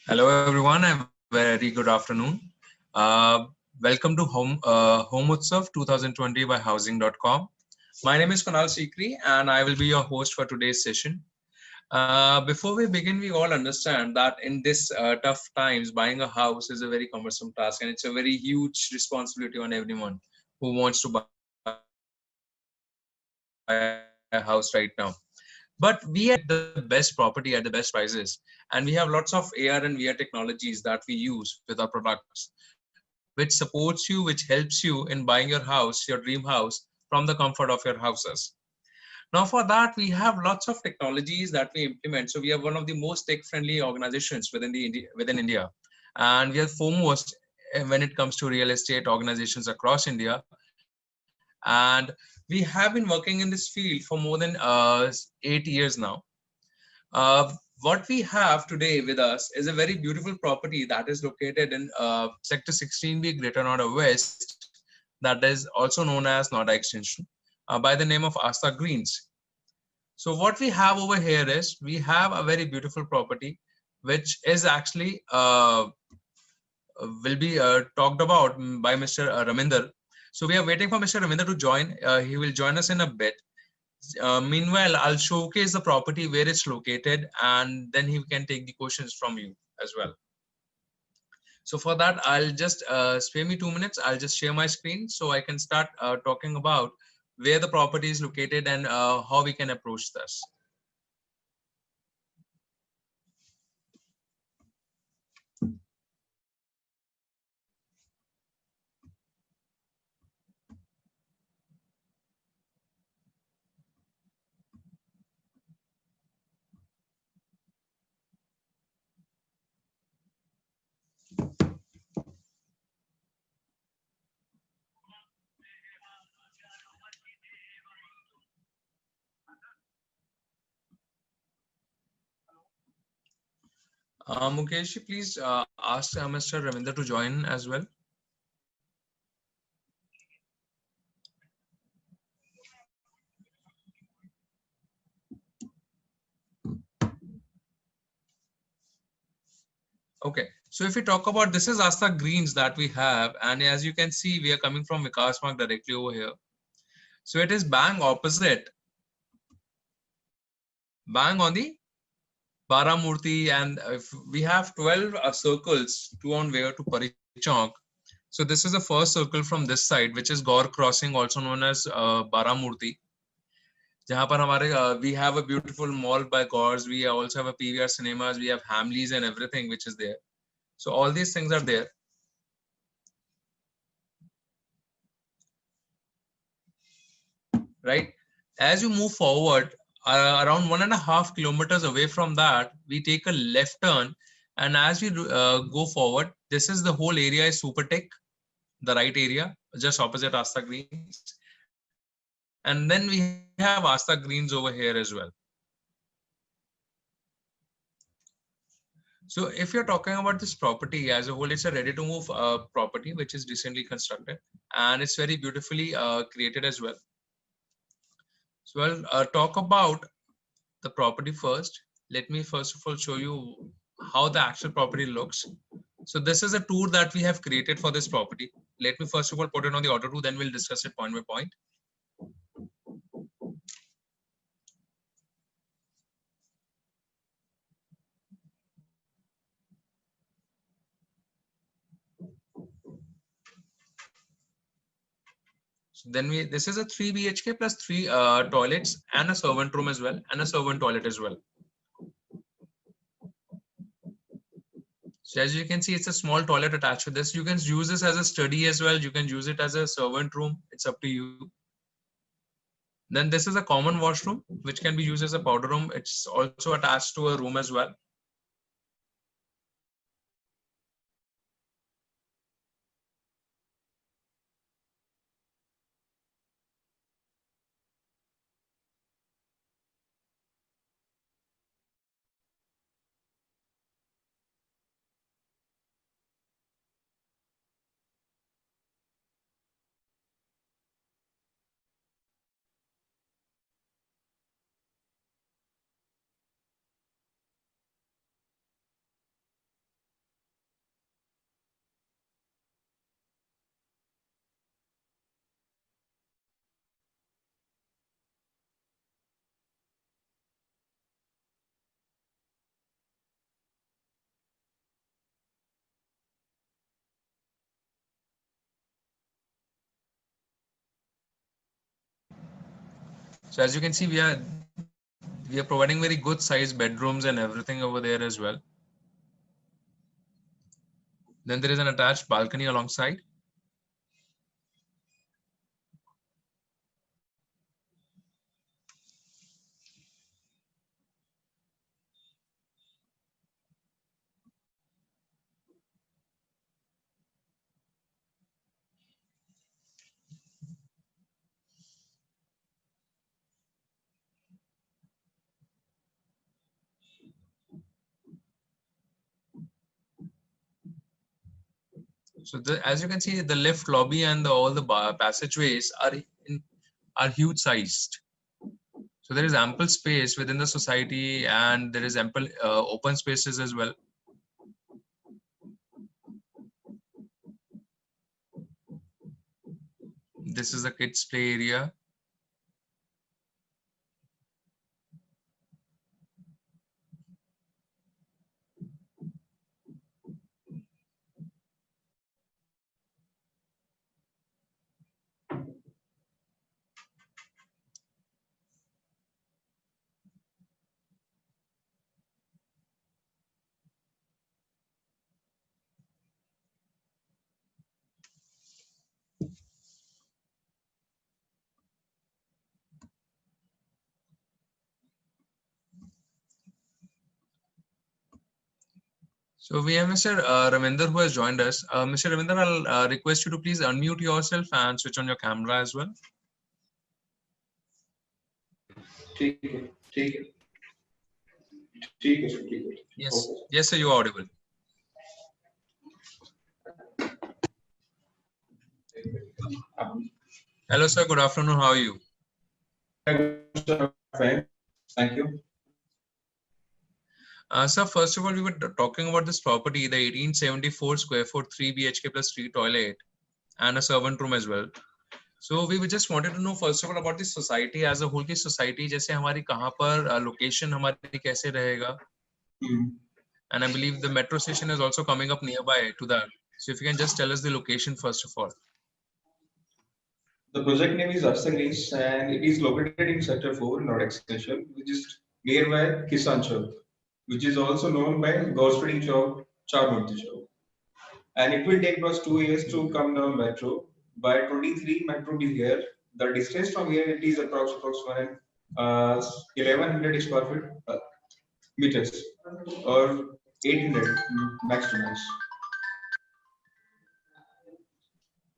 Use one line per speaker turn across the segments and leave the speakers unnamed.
Hello, everyone. A very good afternoon. Uh, Welcome to Home Utsav 2020 by Housing.com. My name is Kunal Sikri, and I will be your host for today's session. Before we begin, we all understand that in this tough times, buying a house is a very cumbersome task, and it's a very huge responsibility on everyone who wants to buy a house right now. But we at Housing provide the best property at the best prices, and we have lots of AR and VR technologies that we use with our products, which supports you, which helps you in buying your house, your dream house, from the comfort of your houses. Now, for that, we have lots of technologies that we implement. So we are one of the most tech-friendly organizations within India, and we are foremost when it comes to real estate organizations across India. And we have been working in this field for more than 8 years now. What we have today with us is a very beautiful property that is located in Sector 16B, Greater Noida West, that is also known as Noida Extension, by the name of Asta Greens. So what we have over here is we have a very beautiful property, which is actually will be talked about by Mr. Raminder. So we are waiting for Mr. Raminder to join. He will join us in a bit. Meanwhile, I'll showcase the property where it's located, and then he can take the questions from you as well. So for that, I'll just spare me 2 minutes. I'll just share my screen so I can start talking about where the property is located and how we can approach this. Mukesh, please ask Mr. Ravinder to join as well. Okay, so if we talk about, this is Asta Greens that we have, and as you can see, we are coming from Vikas Mark directly over here. So it is bang on the Baramurti, and if we have 12 circles, two on way to Parichonk. So this is the first circle from this side, which is Gaur Crossing, also known as Baramurti. जहाँ पर हमारे we have a beautiful mall by Gaurs, we also have a PVR cinemas, we have Hamleys and everything which is there. So all these things are there. Right? As you move forward, around 1.5 kilometers away from that, we take a left turn, and as we go forward, this is the whole area is Supertech, the right area, just opposite Asta Greens, and then we have Asta Greens over here as well. So if you're talking about this property as a whole, it's a ready to move property which is recently constructed, and it's very beautifully created as well. So I'll talk about the property first. Let me first of all show you how the actual property looks. So this is a tour that we have created for this property. Let me first of all put it on the auto tour, then we'll discuss it point by point. So then this is a 3 BHK plus three toilets and a servant room as well, and a servant toilet as well. So as you can see, it's a small toilet attached to this. You can use this as a study as well. You can use it as a servant room. It's up to you. Then this is a common washroom, which can be used as a powder room. It's also attached to a room as well. So as you can see, we are providing very good size bedrooms and everything over there as well. Then there is an attached balcony alongside. So as you can see, the lift lobby and all the passageways are huge sized. So there is ample space within the society, and there is ample open spaces as well. This is the kids play area. So we have Mr. Ravinder who has joined us. Mr. Ravinder, I'll request you to please unmute yourself and switch on your camera as well. Yes, yes, sir, you are audible. Hello, sir. Good afternoon. How are you?
Fine. Thank you.
Sir, first of all, we were talking about this property, the 1874 square foot, 3 BHK plus 3 toilet and a servant room as well. So we just wanted to know first of all about the society as a whole. की society जैसे हमारी कहाँ पर location हमारी कैसे रहेगा? And I believe the metro station is also coming up nearby to that. So if you can just tell us the location first of all.
The project name is Rasta Greens and it is located in Sector 4, North Extension, which is nearby Kisan Chowk, which is also known by Gosford Chowk, Charmurti Chowk. And it will take us 2 years to come down metro. By 23 metro be here. The distance from here it is approximately 1100 square feet meters or 800 max to max.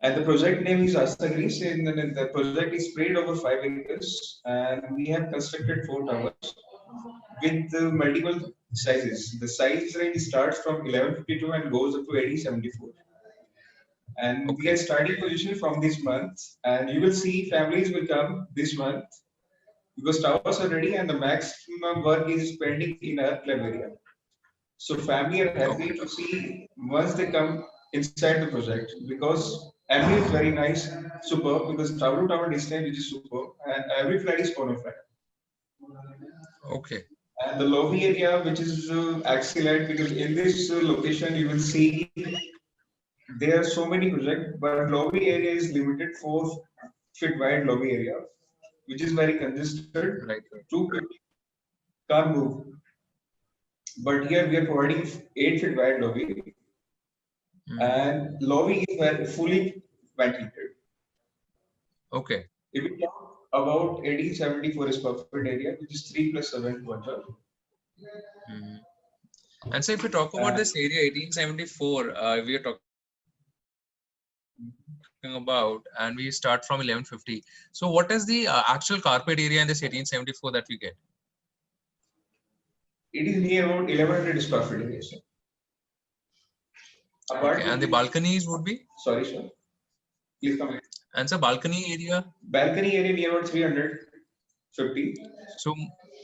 And the project name is Asta Greens, and the project is spread over 5 acres, and we have constructed 4 towers with multiple sizes. The size range starts from 1152 and goes up to 1874. And we are starting position from this month, and you will see families will come this month because towers are ready and the maximum work is pending in our club area. So family are happy to see once they come inside the project because every is very nice, superb because tower to tower distance which is superb and every flat is corner flat.
Okay.
And the lobby area which is excellent because in this location you will see there are so many projects, but lobby area is limited 4 feet wide lobby area, which is very congested.
Right.
2 people can't move. But here we are providing 8 feet wide lobby, and lobby is very fully ventilated.
Okay.
If we talk about 1874 square foot area, which is 3 plus 7 quarter.
And so if we talk about this area 1874, we are talking about, and we start from 1150. So what is the actual carpet area in this 1874 that we get?
It is near about 1100 square feet area.
Okay. And the balconies would be?
Sorry, sir. Please come in.
And so balcony area?
Balcony area near about 350.
So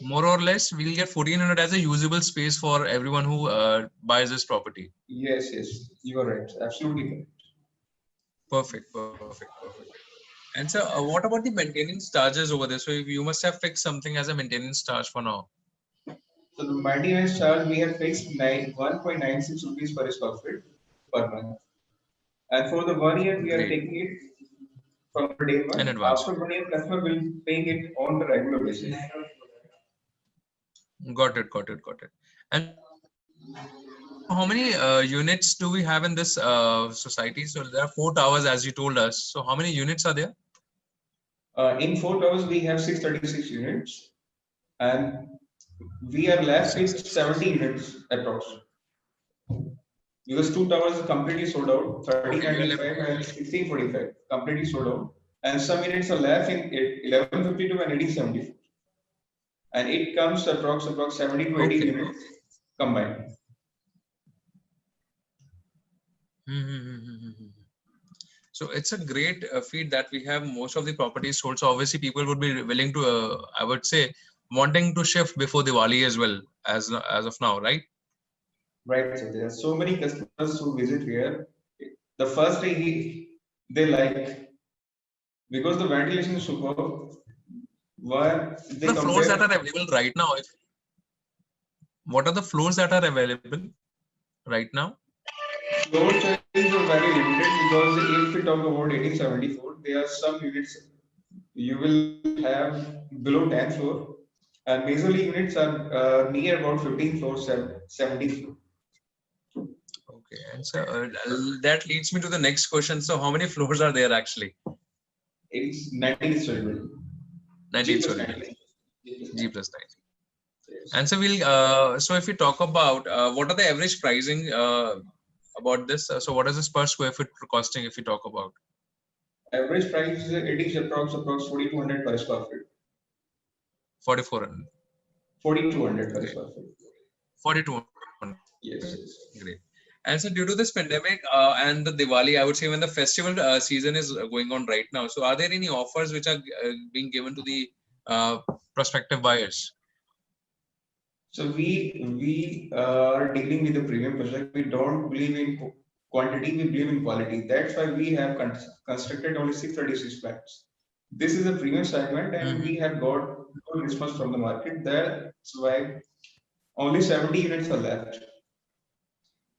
more or less, we'll get 1400 as a usable space for everyone who buys this property.
Yes, you are right. Absolutely correct.
Perfect. And so what about the maintenance charges over there? So you must have fixed something as a maintenance charge for now.
So the maintenance charge we have fixed 1.96 rupees per square feet per month. And for the 1 year we are taking it from the day one.
In advance.
After 1 year, customer will paying it on the regular basis.
Got it. And how many units do we have in this society? So there are 4 towers, as you told us. So how many units are there?
In 4 towers, we have 636 units, and we are left with 70 units approx. Because 2 towers are completely sold out, 1395 and 1645 completely sold out, and some units are left in 1152 and 1874, and it comes approx 70 to 80 units combined.
So it's a great feat that we have most of the properties sold. So obviously people would be willing to, I would say, wanting to shift before Diwali as well as of now, right?
Right. So there are so many customers who visit here. The first day they like, because the ventilation is superb.
The floors that are available right now, what are the floors that are available right now?
Floor choices are very limited, because if we talk about 1874, there are some units you will have below 10th floor, and majorly units are near about 15th floor, 17th floor.
Okay, and so that leads me to the next question. So how many floors are there actually?
It's 19 story building.
19 story building. G plus 19. And so we'll so if we talk about what are the average pricing about this, so what is this per square foot costing if we talk about?
Average price it is approx 4200 per square feet.
4400.
4200 per square feet.
4200.
Yes.
Great. And so due to this pandemic and the Diwali, I would say when the festival season is going on right now, so are there any offers which are being given to the prospective buyers?
So we are dealing with the premium project. We don't believe in quantity, we believe in quality. That's why we have constructed only 636 flats. This is a premium segment, and we have got good response from the market. That's why only 70 units are left.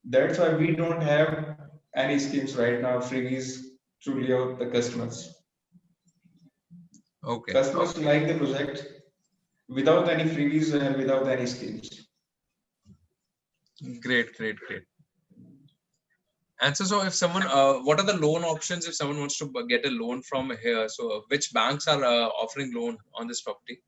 That's why we don't have any schemes right now, freebies to lure the customers.
Okay.
Customers like the project without any freebies and without any schemes.
Great. And so if someone, what are the loan options if someone wants to get a loan from here? So which banks are offering loan on this property?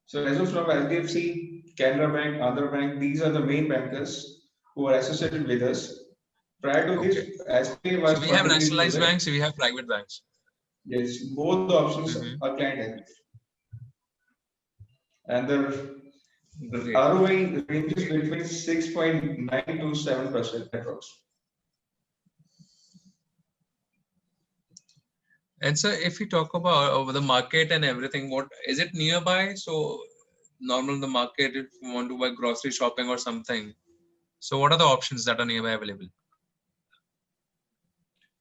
So as of now, HDFC, Canara Bank, Andhra Bank, these are the main bankers who are associated with us. Prior to this, SBI was.
So we have nationalized banks, we have private banks.
Yes, both the options are client agreed. And the ROI ranges between 6.9 to 7% approx.
And so if we talk about the market and everything, what is it nearby? So normal the market if you want to buy grocery shopping or something. So what are the options that are nearby available?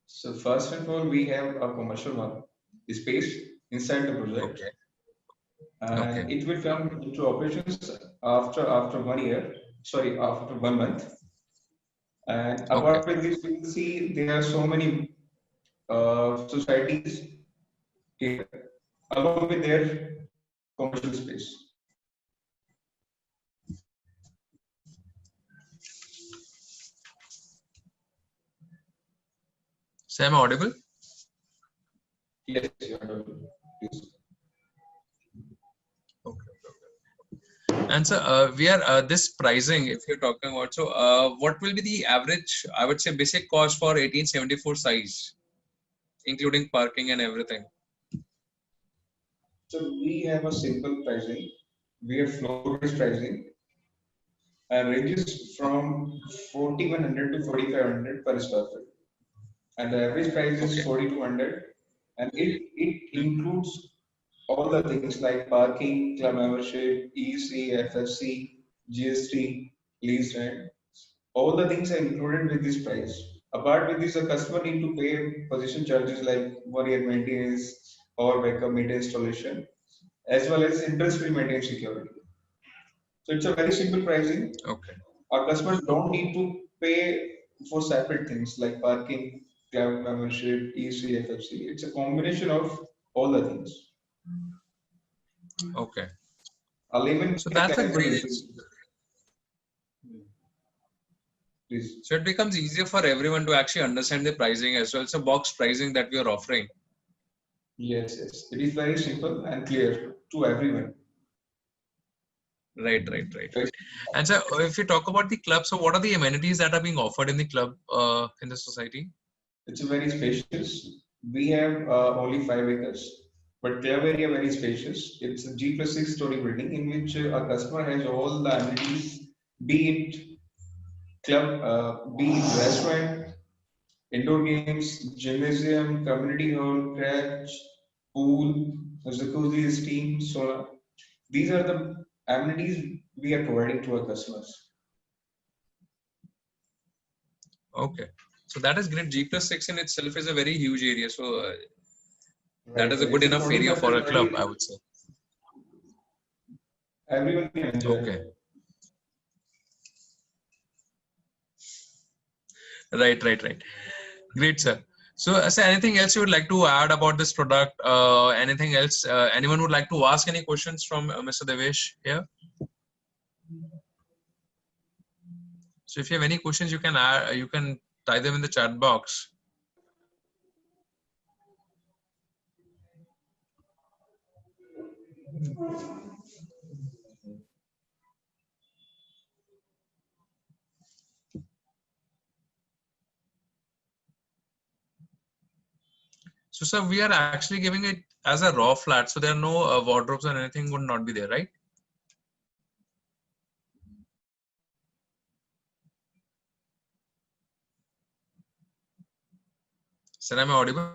So first of all, we have a commercial space inside the project.
Okay.
And it will come into operations after 1 year. Sorry, after 1 month. And apart from this, we will see there are so many societies here, along with their commercial space.
So am I audible?
Yes, you are audible. Please.
Okay. And so we are this pricing, if you're talking about, so what will be the average, I would say, basic cost for 1874 size, including parking and everything?
So we have a simple pricing. We have floor-based pricing, and ranges from 4100 to 4500 per square foot. And the average price is 4200, and it includes all the things like parking, club membership, EC, FSC, GST, lease rent. All the things are included with this price. Apart with this, the customer need to pay position charges like 1 year maintenance or backup meter installation, as well as interest-free maintenance security. So it's a very simple pricing.
Okay.
Our customers don't need to pay for separate things like parking, club membership, ECFFC. It's a combination of all the things.
Okay.
I'll even
So
make a
that's a
category.
great.
Please.
So it becomes easier for everyone to actually understand the pricing as well. It's a box pricing that we are offering.
Yes, yes. It is very simple and clear to everyone.
Right. And so if you talk about the club, so what are the amenities that are being offered in the club in the society?
It's a very spacious. We have only 5 acres, but club area very spacious. It's a G+6 story building in which a customer has all the amenities, be it club, be it restaurant, indoor games, gymnasium, community hall, crèche, pool, jacuzzi, steam, sauna. These are the amenities we are providing to our customers.
Okay. So that is great. G+6 in itself is a very huge area. So that
Right.
is a good
It's a
enough
total
area for
factor
a club,
30.
I would say.
Everyone can enjoy.
Okay. Right. Great, sir. So, sir, anything else you would like to add about this product? Anything else? Anyone would like to ask any questions from Mr. Devesh here? So, if you have any questions, you can add, you can type them in the chat box. So, sir, we are actually giving it as a raw flat. So, there are no wardrobes or anything would not be there, right? Sir, am I audible?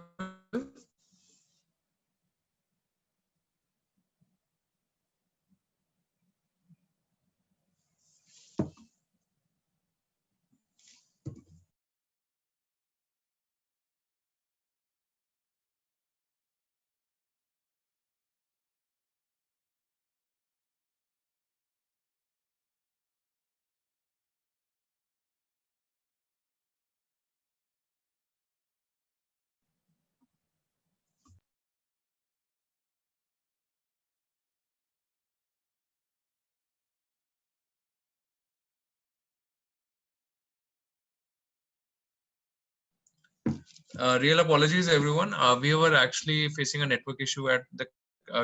Real apologies, everyone. We were actually facing a network issue at the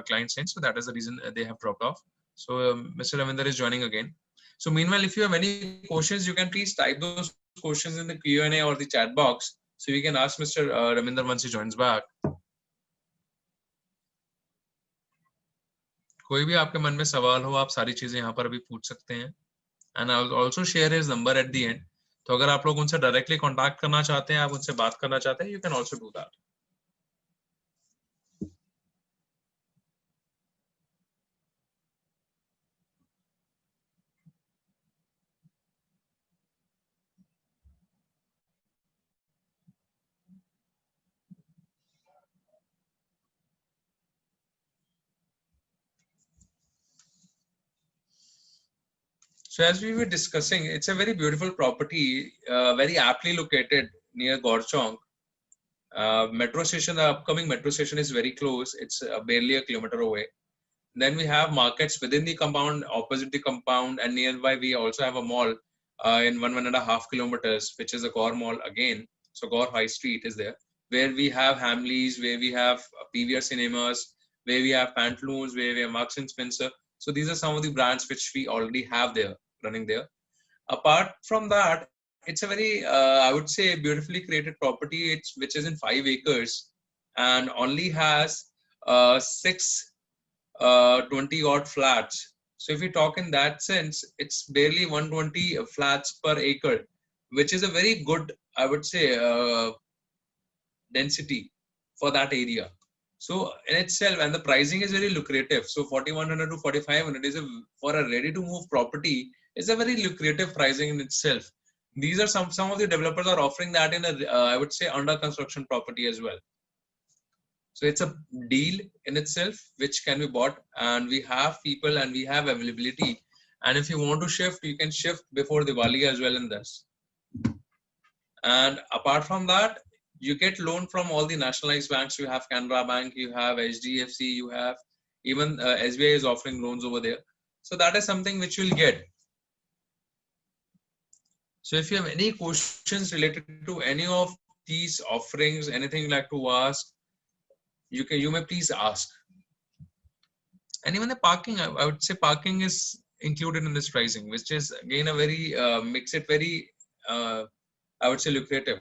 client's end, so that is the reason they have dropped off. So Mr. Ravinder is joining again. So meanwhile, if you have any questions, you can please type those questions in the Q&A or the chat box, so we can ask Mr. Ravinder once he joins back. कोई भी आपके मन में सवाल हो, आप सारी चीजें यहाँ पर अभी पूछ सकते हैं. And I'll also share his number at the end. तो अगर आप लोग उनसे डायरेक्टली कांटेक्ट करना चाहते हैं, आप उनसे बात करना चाहते हैं, you can also do that. So as we were discussing, it's a very beautiful property, very aptly located near Gorchong. Metro station, the upcoming metro station is very close. It's barely a kilometer away. Then we have markets within the compound, opposite the compound, and nearby we also have a mall in 1.5 kilometers, which is a Gore Mall again. So Gore High Street is there, where we have Hamleys, where we have PVR Cinemas, where we have Pantaloons, where we have Marks and Spencer. So these are some of the brands which we already have there, running there. Apart from that, it's a very, I would say, beautifully created property. Which is in 5 acres and only has 20 odd flats. So if you talk in that sense, it's barely 120 flats per acre, which is a very good, I would say, density for that area. So in itself, and the pricing is very lucrative. So 4,100 to 4,500 is for a ready to move property is a very lucrative pricing in itself. These are some of the developers are offering that in a, I would say, under construction property as well. So it's a deal in itself which can be bought, and we have people and we have availability. And if you want to shift, you can shift before Diwali as well in this. And apart from that, you get loan from all the nationalized banks. You have Canara Bank, you have HDFC, you have even SBI is offering loans over there. So that is something which you'll get. So if you have any questions related to any of these offerings, anything you'd like to ask, you may please ask. And even the parking, I would say parking is included in this pricing, which is again a very makes it very I would say lucrative.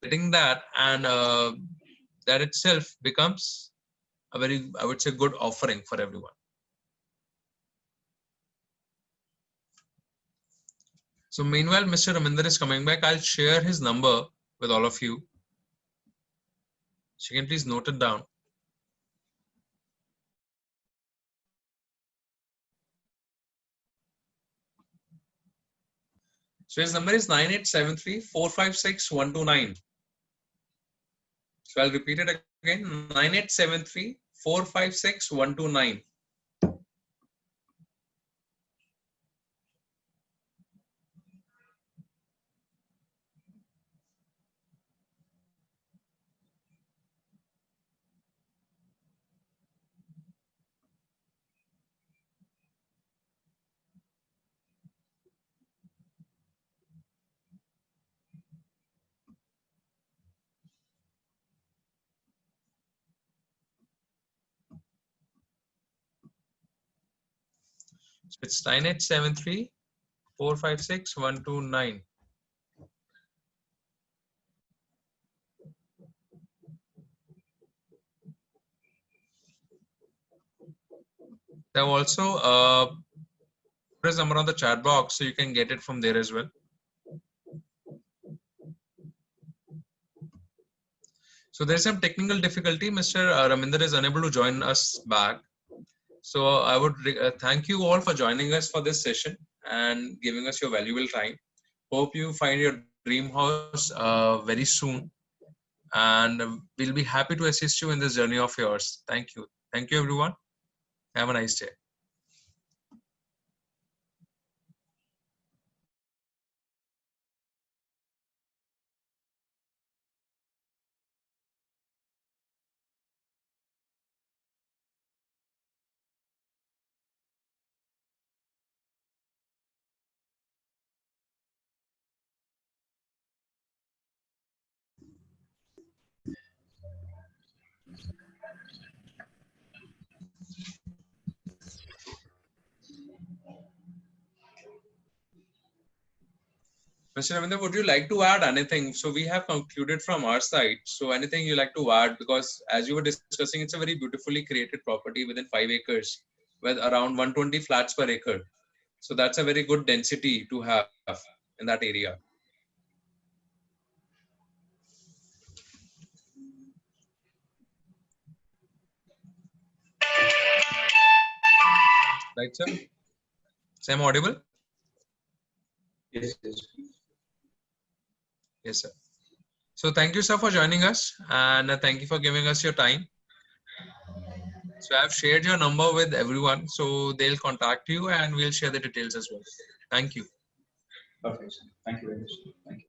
Getting that, and that itself becomes a very, I would say, good offering for everyone. So meanwhile, Mr. Raminder is coming back. I'll share his number with all of you. So you can please note it down. So his number is 9873-456-129. So I'll repeat it again, 9873-456-129. So it's 9873-456-129. They have also put his number on the chat box, so you can get it from there as well. So there's some technical difficulty. Mr. Raminder is unable to join us back. So I would thank you all for joining us for this session and giving us your valuable time. Hope you find your dream house very soon, and we'll be happy to assist you in this journey of yours. Thank you. Thank you, everyone. Have a nice day. Mr. Ravinder, would you like to add anything? So we have concluded from our side. So anything you like to add? Because as you were discussing, it's a very beautifully created property within 5 acres with around 120 flats per acre. So that's a very good density to have in that area. Right, sir? Sam audible?
Yes, yes.
Yes, sir. So thank you, sir, for joining us, and thank you for giving us your time. So I've shared your number with everyone, so they'll contact you and we'll share the details as well. Thank you.
Perfect. Thank you very much. Thank you.